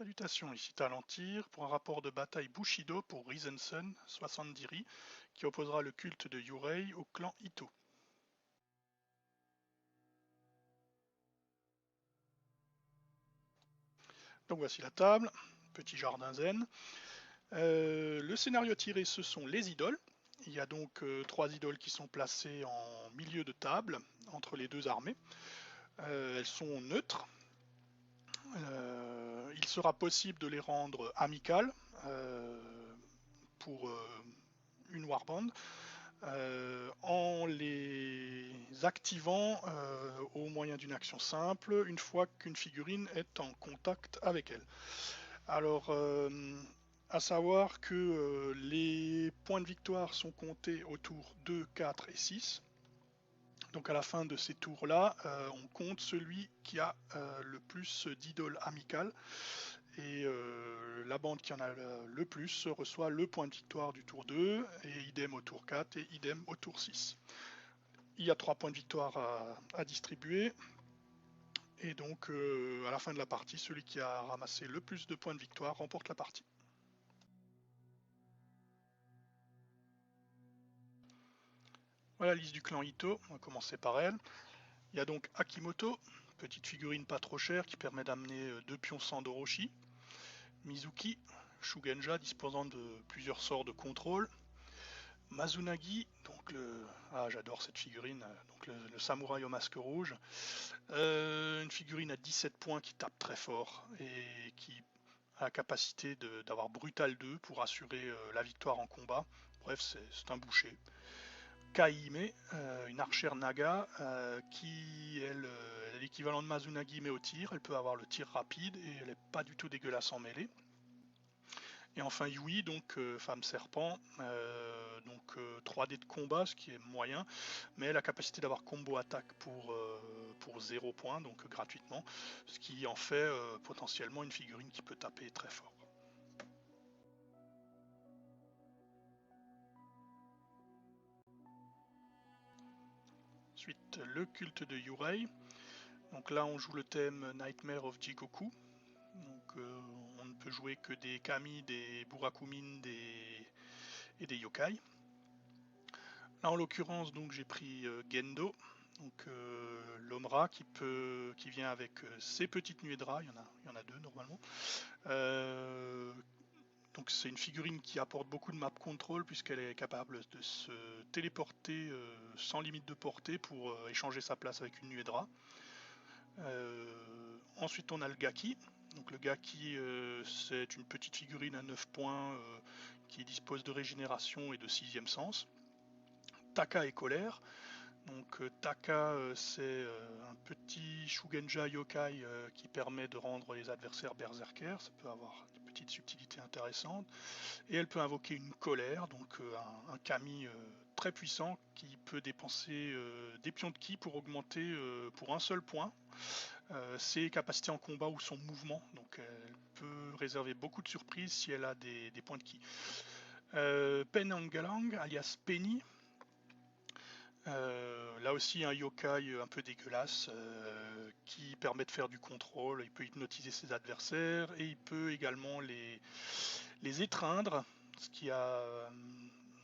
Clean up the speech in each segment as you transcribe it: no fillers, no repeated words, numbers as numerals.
Salutations, ici Talentir pour un rapport de bataille Bushido pour Risen Sun 70 Ri qui opposera le culte de Yurei au clan Ito. Donc voici la table, petit jardin zen. Le scénario tiré, ce sont les idoles. Il y a donc 3 idoles qui sont placées en milieu de table entre les deux armées. Elles sont neutres. Il sera possible de les rendre amicales pour une warband en les activant au moyen d'une action simple une fois qu'une figurine est en contact avec elle. Alors, à savoir que les points de victoire sont comptés aux tours 2, 4 et 6. Donc à la fin de ces tours-là, on compte celui qui a le plus d'idoles amicales. Et la bande qui en a le plus reçoit le point de victoire du tour 2, et idem au tour 4, et idem au tour 6. Il y a 3 points de victoire à distribuer. Et donc à la fin de la partie, celui qui a ramassé le plus de points de victoire remporte la partie. Voilà la liste du clan Ito, on va commencer par elle. Il y a donc Akimoto, petite figurine pas trop chère qui permet d'amener 2 pions sans d'Orochi. Mizuki, Shugenja disposant de plusieurs sorts de contrôle. Mazunagi, donc j'adore cette figurine, donc le samouraï au masque rouge. Une figurine à 17 points qui tape très fort et qui a la capacité d'avoir Brutal 2 pour assurer la victoire en combat. Bref, c'est un boucher. Kaime, une archère naga qui est l'équivalent de Mazunagi mais au tir. Elle peut avoir le tir rapide et elle n'est pas du tout dégueulasse en mêlée. Et enfin Yui, donc femme serpent, donc 3D de combat, ce qui est moyen, mais la capacité d'avoir combo attaque pour 0 points, donc gratuitement, ce qui en fait potentiellement une figurine qui peut taper très fort. Ensuite, le culte de Yurei. Donc là, on joue le thème Nightmare of Jigoku. Donc on ne peut jouer que des kami, des burakumin et des yokai. Là, en l'occurrence, donc j'ai pris Gendo, donc l'Omra qui vient avec ses petites nuées de rats. Il y en a 2 normalement. Donc c'est une figurine qui apporte beaucoup de map control puisqu'elle est capable de se téléporter sans limite de portée pour échanger sa place avec une nuée de rats. Ensuite on a le Gaki. Donc le Gaki c'est une petite figurine à 9 points qui dispose de régénération et de 6ème sens. Taka et colère. Donc Taka c'est un petit Shugenja yokai qui permet de rendre les adversaires berserkers, ça peut avoir des petites subtilités intéressantes, et elle peut invoquer une colère, donc un kami très puissant qui peut dépenser des pions de ki pour augmenter pour un seul point ses capacités en combat ou son mouvement, donc elle peut réserver beaucoup de surprises si elle a des points de ki. Penangalang alias Penny. Là aussi un yokai un peu dégueulasse qui permet de faire du contrôle, il peut hypnotiser ses adversaires et il peut également les étreindre, ce qui a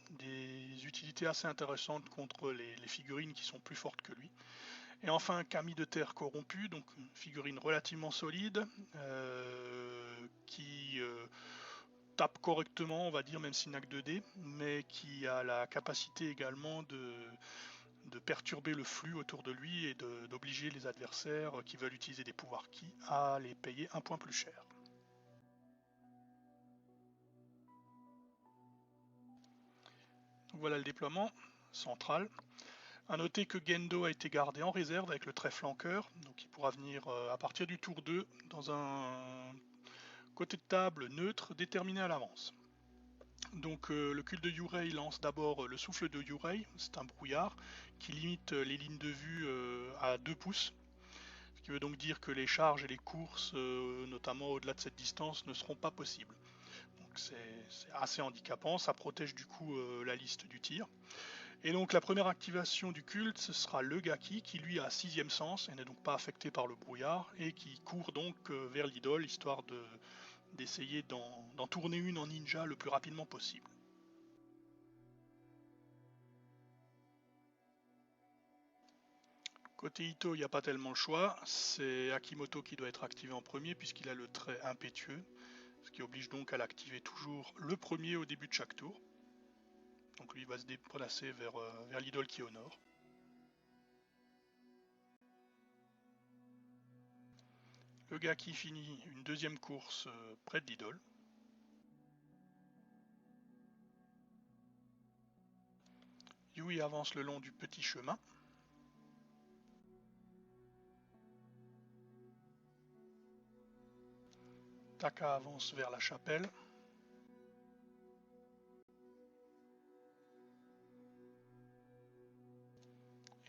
des utilités assez intéressantes contre les figurines qui sont plus fortes que lui. Et enfin un kami de terre corrompu, donc une figurine relativement solide qui tape correctement, on va dire, même s'il n'a que 2D, mais qui a la capacité également de perturber le flux autour de lui et d'obliger les adversaires qui veulent utiliser des pouvoirs ki à les payer un point plus cher. Donc voilà le déploiement central. A noter que Gendo a été gardé en réserve avec le trait flanqueur, donc il pourra venir à partir du tour 2 dans un côté de table neutre déterminé à l'avance. Donc le culte de Yurei lance d'abord le souffle de Yurei, c'est un brouillard qui limite les lignes de vue à 2 pouces, ce qui veut donc dire que les charges et les courses, notamment au-delà de cette distance, ne seront pas possibles. Donc c'est assez handicapant, ça protège du coup la liste du tir. Et donc la première activation du culte, ce sera le Gaki qui lui a 6ème sens et n'est donc pas affecté par le brouillard et qui court donc vers l'idole histoire d'essayer d'en tourner une en ninja le plus rapidement possible. Côté Ito, il n'y a pas tellement le choix, c'est Akimoto qui doit être activé en premier puisqu'il a le trait impétueux, ce qui oblige donc à l'activer toujours le premier au début de chaque tour. Donc lui va se déplacer vers l'idole qui est au nord. Le gars qui finit une deuxième course près de l'idole. Yui avance le long du petit chemin. Taka avance vers la chapelle.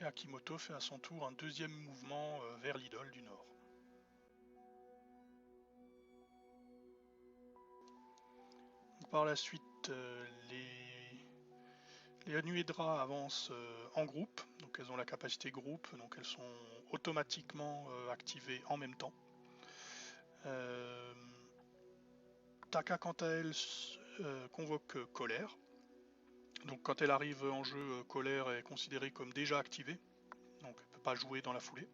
Et Akimoto fait à son tour un deuxième mouvement vers l'idole du nord. Par la suite, les Anuedra avancent en groupe, donc elles ont la capacité groupe, donc elles sont automatiquement activées en même temps. Taka quant à elle convoque colère. Donc quand elle arrive en jeu, colère est considérée comme déjà activée, donc elle ne peut pas jouer dans la foulée.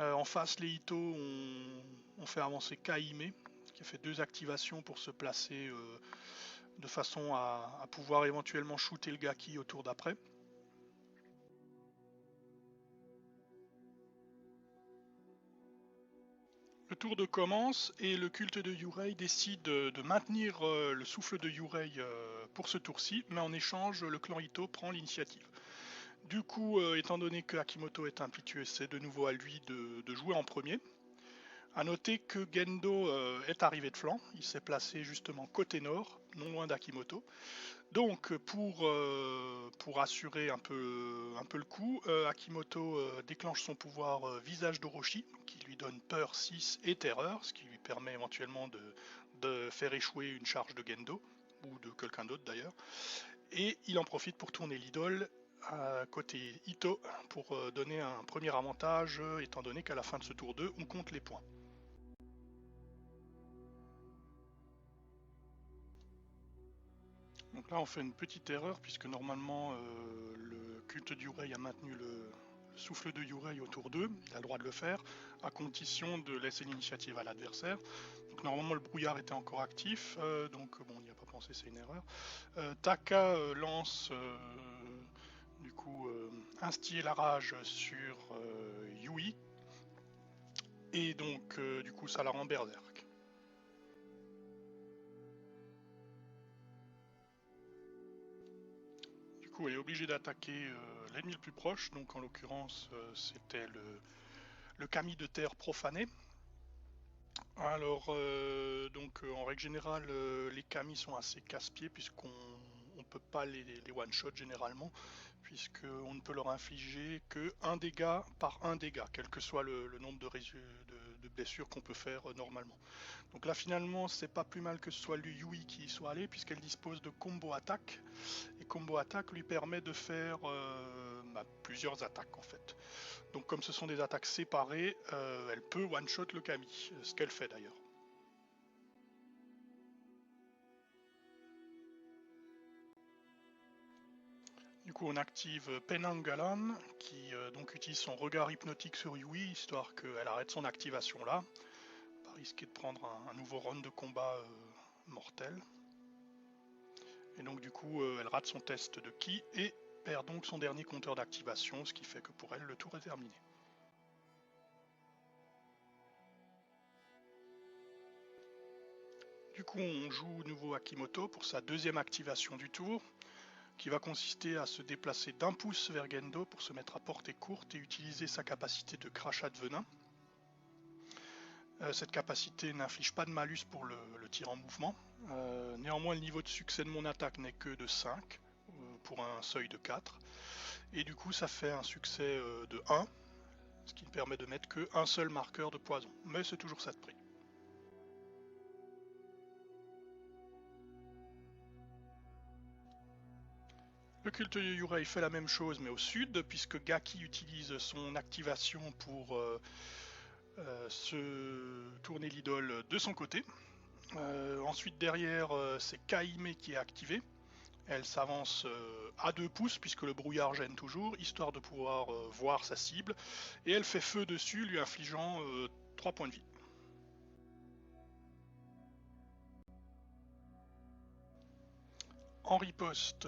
En face, les Ito ont fait avancer Kaime, qui a fait 2 activations pour se placer de façon à pouvoir éventuellement shooter le Gaki au tour d'après. Le tour de commence et le culte de Yurei décide de maintenir le souffle de Yurei pour ce tour-ci, mais en échange, le clan Ito prend l'initiative. Du coup, étant donné que Akimoto est impétueux, c'est de nouveau à lui de jouer en premier. A noter que Gendo est arrivé de flanc, il s'est placé justement côté nord, non loin d'Akimoto. Donc pour assurer un peu le coup, Akimoto déclenche son pouvoir Visage d'Orochi, qui lui donne peur 6 et terreur, ce qui lui permet éventuellement de faire échouer une charge de Gendo, ou de quelqu'un d'autre d'ailleurs. Et il en profite pour tourner l'idole à côté Ito, pour donner un premier avantage, étant donné qu'à la fin de ce tour 2, on compte les points. Donc là on fait une petite erreur puisque normalement le culte d'Yurei a maintenu le souffle de Yurei au tour 2, il a le droit de le faire, à condition de laisser l'initiative à l'adversaire. Donc normalement le brouillard était encore actif, donc bon, il n'y a pas pensé, c'est une erreur. Taka lance du coup instiller la rage sur Yui, et donc du coup ça la rend berserk. Du coup elle est obligée d'attaquer l'ennemi le plus proche, donc en l'occurrence c'était le kami de terre profané. Alors, donc en règle générale, les kamis sont assez casse-pieds puisqu'on ne peut pas les one-shot généralement, puisqu'on ne peut leur infliger que 1 dégât par 1 dégât, quel que soit le nombre de blessures qu'on peut faire normalement. Donc là finalement c'est pas plus mal que ce soit le Yui qui y soit allé, puisqu'elle dispose de combo attaque, et combo attaque lui permet de faire plusieurs attaques en fait. Donc comme ce sont des attaques séparées, elle peut one-shot le kami, ce qu'elle fait d'ailleurs. Du coup on active Penangalan, qui donc utilise son regard hypnotique sur Yui, histoire qu'elle arrête son activation là, pas risquer de prendre un nouveau round de combat mortel. Et donc du coup elle rate son test de ki et perd donc son dernier compteur d'activation, ce qui fait que pour elle le tour est terminé. Du coup on joue nouveau Akimoto pour sa deuxième activation du tour, qui va consister à se déplacer d'un pouce vers Gendo pour se mettre à portée courte et utiliser sa capacité de crachat de venin. Cette capacité n'inflige pas de malus pour le tir en mouvement. Néanmoins, le niveau de succès de mon attaque n'est que de 5 pour un seuil de 4. Et du coup, ça fait un succès de 1, ce qui me permet de mettre que un seul marqueur de poison. Mais c'est toujours ça de prix. Le culte de Yurei fait la même chose mais au sud, puisque Gaki utilise son activation pour se tourner l'idole de son côté. Ensuite derrière c'est Kaime qui est activé. Elle s'avance à 2 pouces puisque le brouillard gêne toujours, histoire de pouvoir voir sa cible. Et elle fait feu dessus, lui infligeant 3 points de vie. En riposte,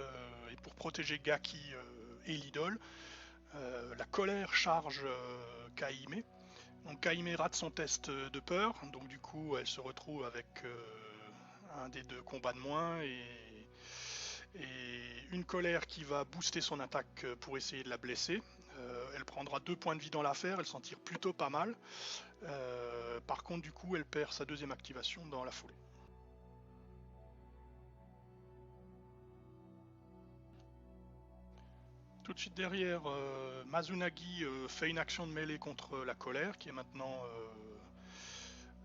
et pour protéger Gaki et l'idole, la colère charge Kaime. Donc Kaime rate son test de peur, donc du coup elle se retrouve avec un des 2 combats de moins et une colère qui va booster son attaque pour essayer de la blesser. Elle prendra 2 points de vie dans l'affaire, elle s'en tire plutôt pas mal. Par contre du coup elle perd sa 2e activation dans la foulée. Tout de suite derrière, Mazunagi fait une action de mêlée contre la colère qui est maintenant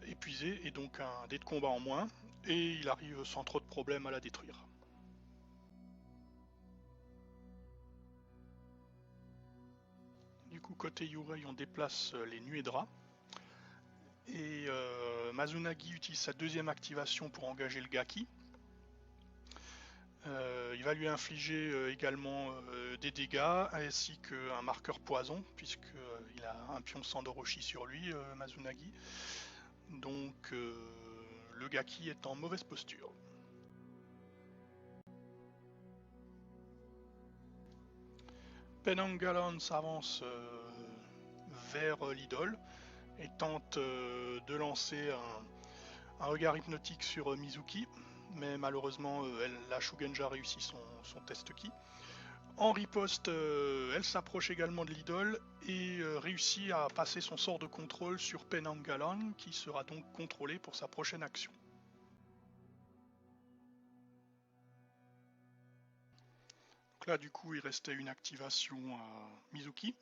épuisée et donc un dé de combat en moins, et il arrive sans trop de problèmes à la détruire. Du coup côté Yurei on déplace les nuées draps et Mazunagi utilise sa 2e activation pour engager le Gaki. Il va lui infliger également des dégâts ainsi qu'un marqueur poison puisqu'il a un pion Sandoroshi sur lui, Mazunagi. Donc le Gaki est en mauvaise posture. Penanggalon s'avance vers l'idole et tente de lancer un regard hypnotique sur Mizuki, mais malheureusement la Shugenja réussit son test ki. En riposte, elle s'approche également de l'idole et réussit à passer son sort de contrôle sur Penanggalon, qui sera donc contrôlé pour sa prochaine action. Donc là du coup il restait une activation à Mizuki,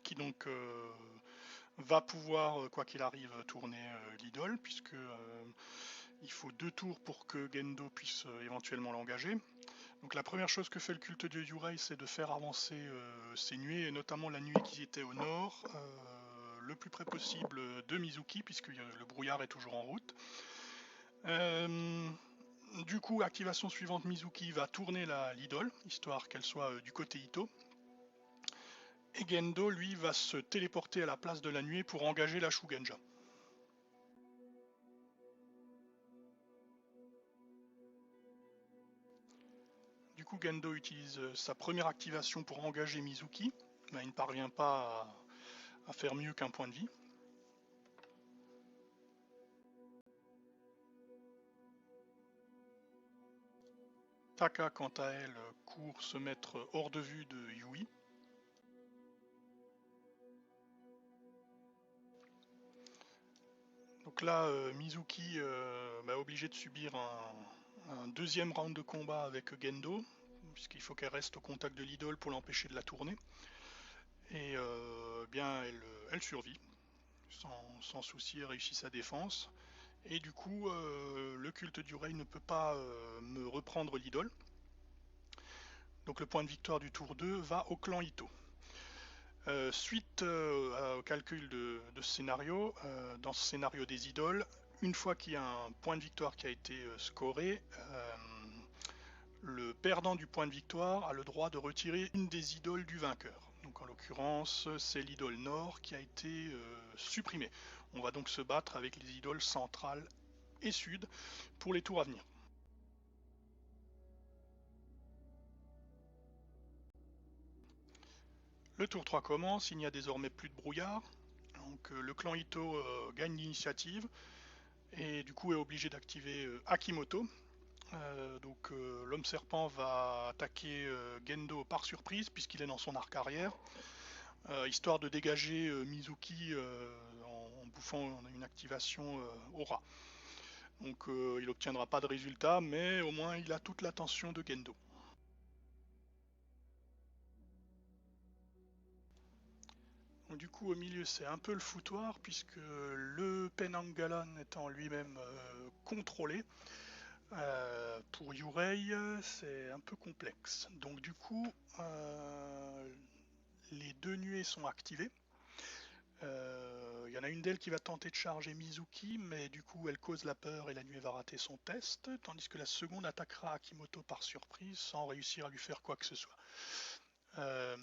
qui donc va pouvoir, quoi qu'il arrive, tourner l'idole, puisque il faut 2 tours pour que Gendo puisse éventuellement l'engager. Donc la première chose que fait le culte dieu Yurei, c'est de faire avancer ses nuées, et notamment la nuée qui était au nord, le plus près possible de Mizuki, puisque le brouillard est toujours en route. Du coup, activation suivante, Mizuki va tourner l'idole, histoire qu'elle soit du côté Ito. Et Gendo, lui, va se téléporter à la place de la nuée pour engager la Shugenja. Du coup, Gendo utilise sa première activation pour engager Mizuki, mais il ne parvient pas à faire mieux qu'un point de vie. Taka, quant à elle, court se mettre hors de vue de Yui. Donc là, Mizuki est obligé de subir un 2e round de combat avec Gendo, puisqu'il faut qu'elle reste au contact de l'idole pour l'empêcher de la tourner. Et bien, elle survit, sans souci, elle réussit sa défense. Et du coup, le culte du Rei ne peut pas me reprendre l'idole. Donc le point de victoire du tour 2 va au clan Ito. Suite au calcul de ce scénario, dans ce scénario des idoles, une fois qu'il y a un point de victoire qui a été scoré, le perdant du point de victoire a le droit de retirer une des idoles du vainqueur. Donc en l'occurrence, c'est l'idole nord qui a été supprimée. On va donc se battre avec les idoles centrales et sud pour les tours à venir. Le tour 3 commence, il n'y a désormais plus de brouillard. Donc le clan Ito gagne l'initiative et du coup est obligé d'activer Akimoto. Donc l'homme serpent va attaquer Gendo par surprise puisqu'il est dans son arc arrière, histoire de dégager Mizuki en bouffant une activation aura. Donc il n'obtiendra pas de résultat, mais au moins il a toute l'attention de Gendo. Donc, du coup au milieu c'est un peu le foutoir puisque le Penanggalon étant lui-même contrôlé, pour Yurei, c'est un peu complexe. Donc du coup, les 2 nuées sont activées. Il y en en a une d'elles qui va tenter de charger Mizuki, mais du coup elle cause la peur et la nuée va rater son test, tandis que la seconde attaquera Akimoto par surprise sans réussir à lui faire quoi que ce soit. Euh,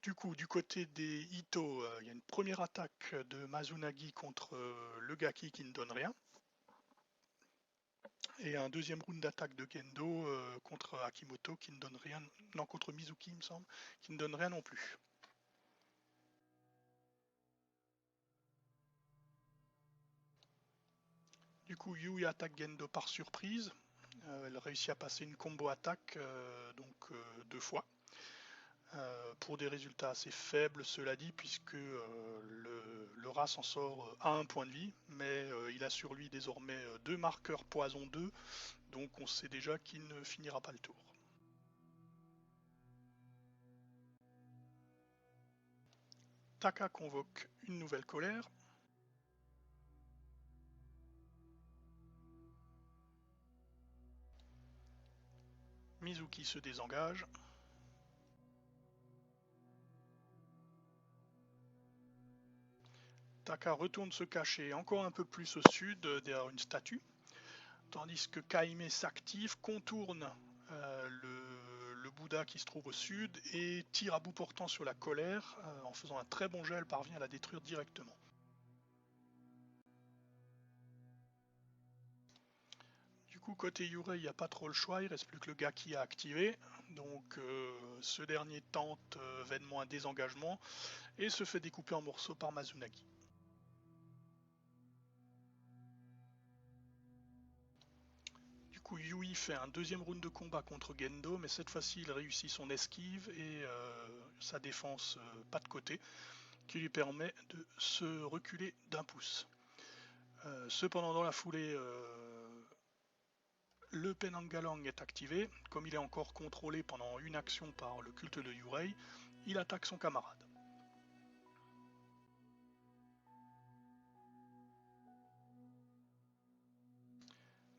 Du coup, du côté des Ito, il y a une première attaque de Mazunagi contre le Gaki qui ne donne rien. Et un deuxième round d'attaque de Gendo contre Akimoto qui ne donne rien. Non, contre Mizuki, il me semble, qui ne donne rien non plus. Du coup, Yui attaque Gendo par surprise. Elle réussit à passer une combo attaque, deux fois. Pour des résultats assez faibles, cela dit, puisque le rat s'en sort à un point de vie, mais il a sur lui désormais deux marqueurs poison 2, donc on sait déjà qu'il ne finira pas le tour. Taka convoque une nouvelle colère. Mizuki se désengage. Taka retourne se cacher encore un peu plus au sud, derrière une statue, tandis que Kaime s'active, contourne le Bouddha qui se trouve au sud et tire à bout portant sur la colère. En faisant un très bon jet, elle parvient à la détruire directement. Du coup, côté Yurei, il n'y a pas trop le choix, il reste plus que le Gaki à activer. Donc ce dernier tente vainement un désengagement et se fait découper en morceaux par Mazunagi. Du coup, Yui fait un deuxième round de combat contre Gendo, mais cette fois-ci il réussit son esquive et sa défense pas de côté, qui lui permet de se reculer d'un pouce. Cependant, dans la foulée, le Penangalang est activé. Comme il est encore contrôlé pendant une action par le culte de Yurei, il attaque son camarade.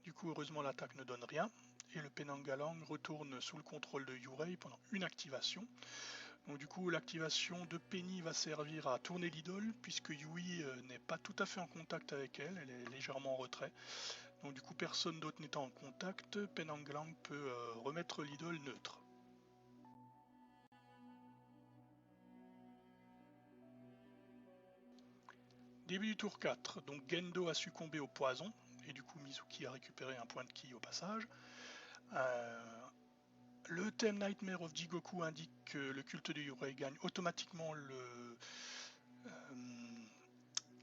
Du coup, heureusement, l'attaque ne donne rien, et le Penangalang retourne sous le contrôle de Yurei pendant une activation. Donc du coup, l'activation de Penny va servir à tourner l'idole, puisque Yui n'est pas tout à fait en contact avec elle, elle est légèrement en retrait. Donc du coup, personne d'autre n'étant en contact, Penangalang peut remettre l'idole neutre. Début du tour 4, donc Gendo a succombé au poison, et du coup Mizuki a récupéré un point de ki au passage. Le thème Nightmare of Jigoku indique que le culte de Yurei gagne automatiquement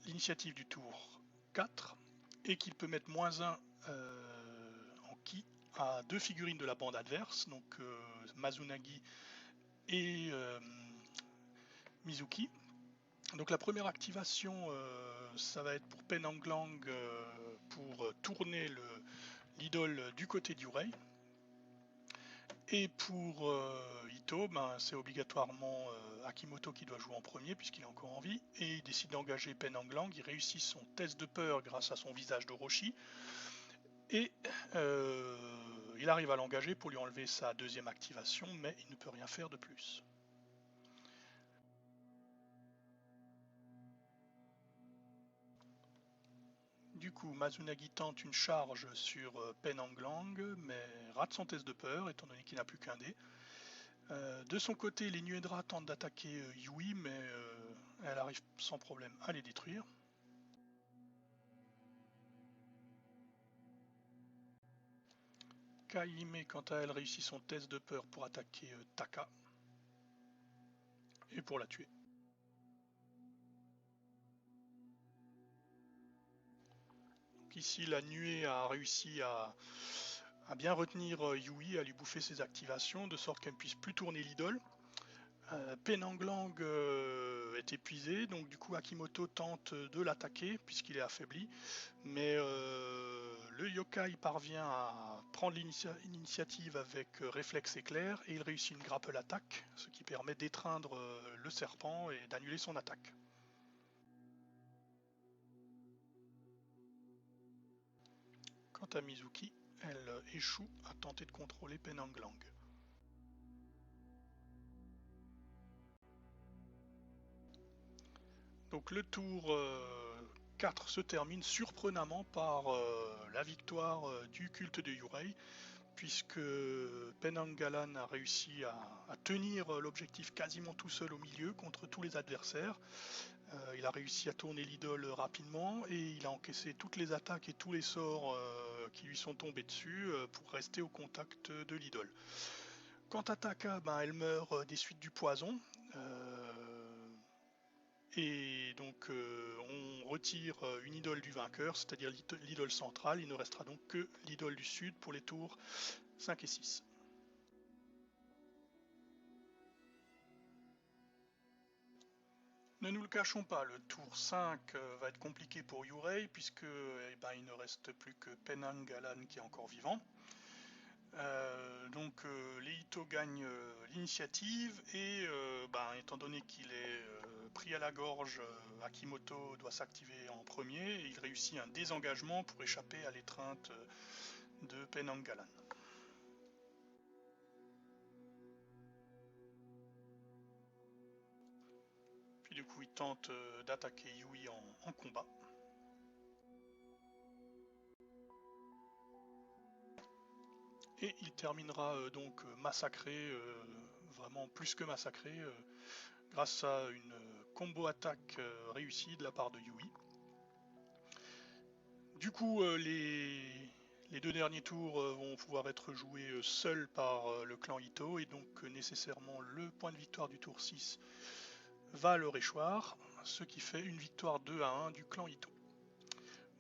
l'initiative du tour 4 et qu'il peut mettre -1 en ki à deux figurines de la bande adverse, donc Mazunagi et Mizuki. Donc la première activation, ça va être pour Penanglang pour tourner l'idole du côté d'Yurei. Et pour Ito, c'est obligatoirement Akimoto qui doit jouer en premier puisqu'il est encore en vie. Et il décide d'engager Penanglang. Il réussit son test de peur grâce à son visage de Roshi. Et il arrive à l'engager pour lui enlever sa deuxième activation, mais il ne peut rien faire de plus. Du coup, Mazunagi tente une charge sur Penanglang, mais rate son test de peur étant donné qu'il n'a plus qu'un dé. De son côté, les Nuedra tentent d'attaquer Yui, mais elle arrive sans problème à les détruire. Kaime, quant à elle, réussit son test de peur pour attaquer Taka et pour la tuer. Donc ici, la nuée a réussi à bien retenir Yui, à lui bouffer ses activations, de sorte qu'elle ne puisse plus tourner l'idole. Penanglang est épuisé, donc du coup Akimoto tente de l'attaquer puisqu'il est affaibli, mais le yokai parvient à prendre l'initiative avec réflexe éclair et il réussit une grapple attaque, ce qui permet d'étreindre le serpent et d'annuler son attaque. Quant à Mizuki, elle échoue à tenter de contrôler Penanglang. Donc le tour 4 se termine surprenamment par la victoire du culte de Yurei, puisque Penanggalan a réussi à tenir l'objectif quasiment tout seul au milieu contre tous les adversaires. Il a réussi à tourner l'idole rapidement et il a encaissé toutes les attaques et tous les sorts qui lui sont tombés dessus pour rester au contact de l'idole. Quant à Taka, elle meurt des suites du poison. Et donc on retire une idole du vainqueur, c'est-à-dire l'idole centrale. Il ne restera donc que l'idole du sud pour les tours 5 et 6. Ne nous le cachons pas, le tour 5 va être compliqué pour Yurei, puisque il ne reste plus que Penanggalan qui est encore vivant. Donc les Ito gagnent l'initiative et étant donné qu'il est pris à la gorge, Akimoto doit s'activer en premier et il réussit un désengagement pour échapper à l'étreinte de Penanggalan. Puis du coup il tente d'attaquer Yui en combat. Et il terminera donc massacré, vraiment plus que massacré, grâce à une combo attaque réussie de la part de Yui. Du coup, les deux derniers tours vont pouvoir être joués seuls par le clan Ito, et donc nécessairement le point de victoire du tour 6 va à leur échoir, ce qui fait une victoire 2-1 du clan Ito.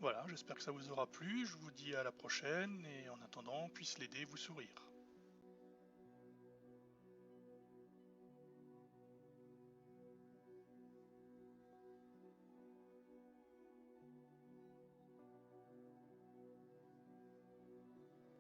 Voilà, j'espère que ça vous aura plu, je vous dis à la prochaine, et en attendant, puisse les dés vous sourire.